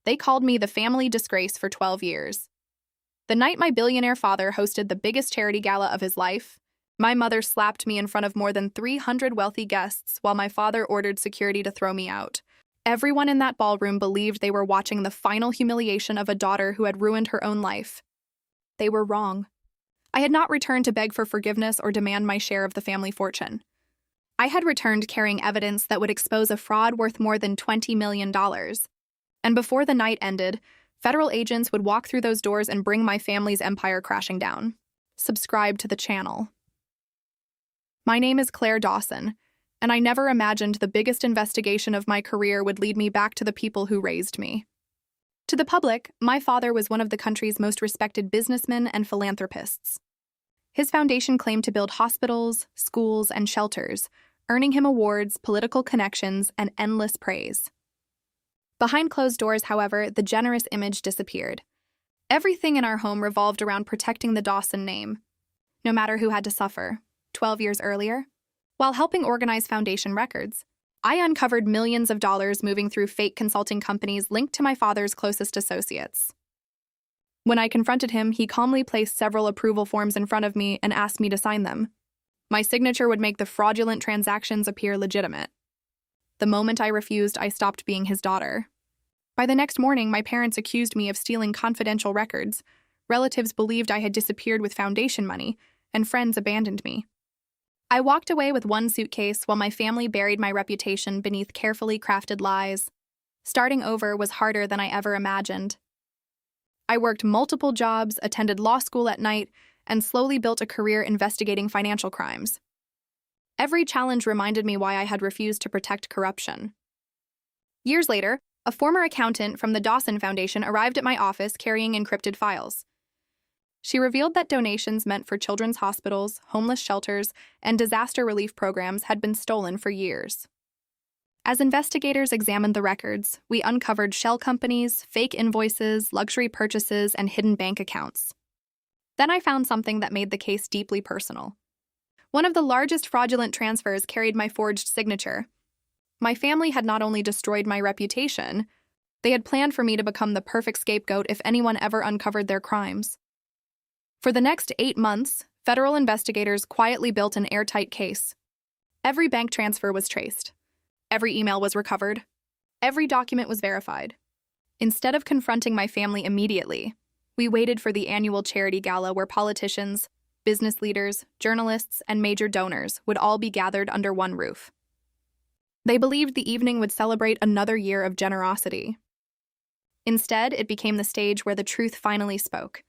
They called me the family disgrace for 12 years. The night my billionaire father hosted the biggest charity gala of his life, my mother slapped me in front of more than 300 wealthy guests while my father ordered security to throw me out. Everyone in that ballroom believed they were watching the final humiliation of a daughter who had ruined her own life. They were wrong. I had not returned to beg for forgiveness or demand my share of the family fortune. I had returned carrying evidence that would expose a fraud worth more than $20 million. And before the night ended, federal agents would walk through those doors and bring my family's empire crashing down. Subscribe to the channel. My name is Claire Dawson, and I never imagined the biggest investigation of my career would lead me back to the people who raised me. To the public, my father was one of the country's most respected businessmen and philanthropists. His foundation claimed to build hospitals, schools, and shelters, earning him awards, political connections, and endless praise. Behind closed doors, however, the generous image disappeared. Everything in our home revolved around protecting the Dawson name, no matter who had to suffer. 12 years earlier, while helping organize foundation records, I uncovered millions of dollars moving through fake consulting companies linked to my father's closest associates. When I confronted him, he calmly placed several approval forms in front of me and asked me to sign them. My signature would make the fraudulent transactions appear legitimate. The moment I refused, I stopped being his daughter. By the next morning, my parents accused me of stealing confidential records. Relatives believed I had disappeared with foundation money, and friends abandoned me. I walked away with one suitcase while my family buried my reputation beneath carefully crafted lies. Starting over was harder than I ever imagined. I worked multiple jobs, attended law school at night, and slowly built a career investigating financial crimes. Every challenge reminded me why I had refused to protect corruption. Years later, a former accountant from the Dawson Foundation arrived at my office carrying encrypted files. She revealed that donations meant for children's hospitals, homeless shelters, and disaster relief programs had been stolen for years. As investigators examined the records, we uncovered shell companies, fake invoices, luxury purchases, and hidden bank accounts. Then I found something that made the case deeply personal. One of the largest fraudulent transfers carried my forged signature. My family had not only destroyed my reputation, they had planned for me to become the perfect scapegoat if anyone ever uncovered their crimes. For the next 8 months, federal investigators quietly built an airtight case. Every bank transfer was traced. Every email was recovered. Every document was verified. Instead of confronting my family immediately, we waited for the annual charity gala where politicians, business leaders, journalists, and major donors would all be gathered under one roof. They believed the evening would celebrate another year of generosity. Instead, it became the stage where the truth finally spoke.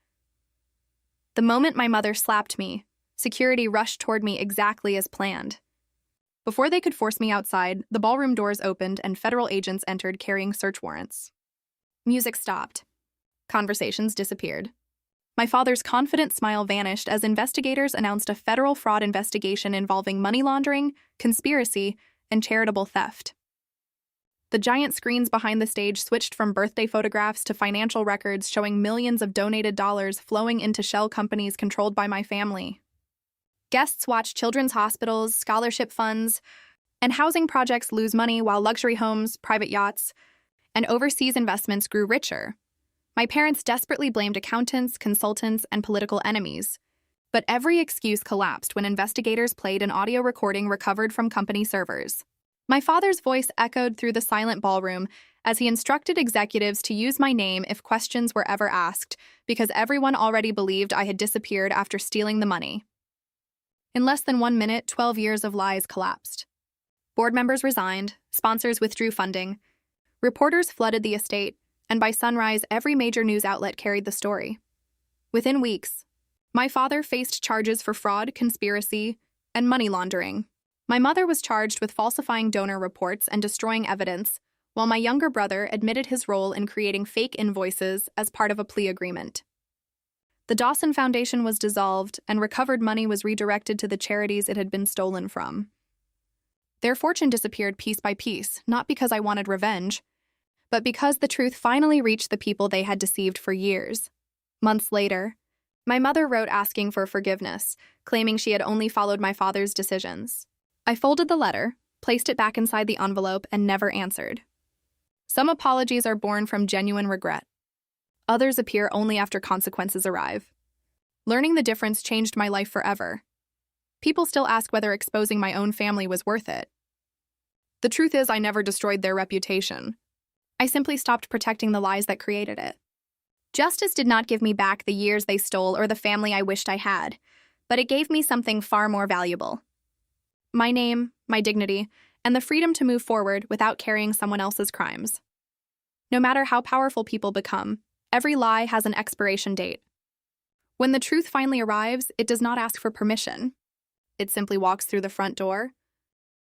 The moment my mother slapped me, security rushed toward me exactly as planned. Before they could force me outside, the ballroom doors opened and federal agents entered carrying search warrants. Music stopped. Conversations disappeared. My father's confident smile vanished as investigators announced a federal fraud investigation involving money laundering, conspiracy, and charitable theft. The giant screens behind the stage switched from birthday photographs to financial records showing millions of donated dollars flowing into shell companies controlled by my family. Guests watched children's hospitals, scholarship funds, and housing projects lose money while luxury homes, private yachts, and overseas investments grew richer. My parents desperately blamed accountants, consultants, and political enemies. But every excuse collapsed when investigators played an audio recording recovered from company servers. My father's voice echoed through the silent ballroom as he instructed executives to use my name if questions were ever asked, because everyone already believed I had disappeared after stealing the money. In less than 1 minute, 12 years of lies collapsed. Board members resigned, sponsors withdrew funding, reporters flooded the estate, and by sunrise, every major news outlet carried the story. Within weeks, my father faced charges for fraud, conspiracy, and money laundering. My mother was charged with falsifying donor reports and destroying evidence, while my younger brother admitted his role in creating fake invoices as part of a plea agreement. The Dawson Foundation was dissolved, and recovered money was redirected to the charities it had been stolen from. Their fortune disappeared piece by piece, not because I wanted revenge, but because the truth finally reached the people they had deceived for years. Months later, my mother wrote asking for forgiveness, claiming she had only followed my father's decisions. I folded the letter, placed it back inside the envelope, and never answered. Some apologies are born from genuine regret. Others appear only after consequences arrive. Learning the difference changed my life forever. People still ask whether exposing my own family was worth it. The truth is, I never destroyed their reputation. I simply stopped protecting the lies that created it. Justice did not give me back the years they stole or the family I wished I had, but it gave me something far more valuable. My name, my dignity, and the freedom to move forward without carrying someone else's crimes. No matter how powerful people become, every lie has an expiration date. When the truth finally arrives, it does not ask for permission. It simply walks through the front door,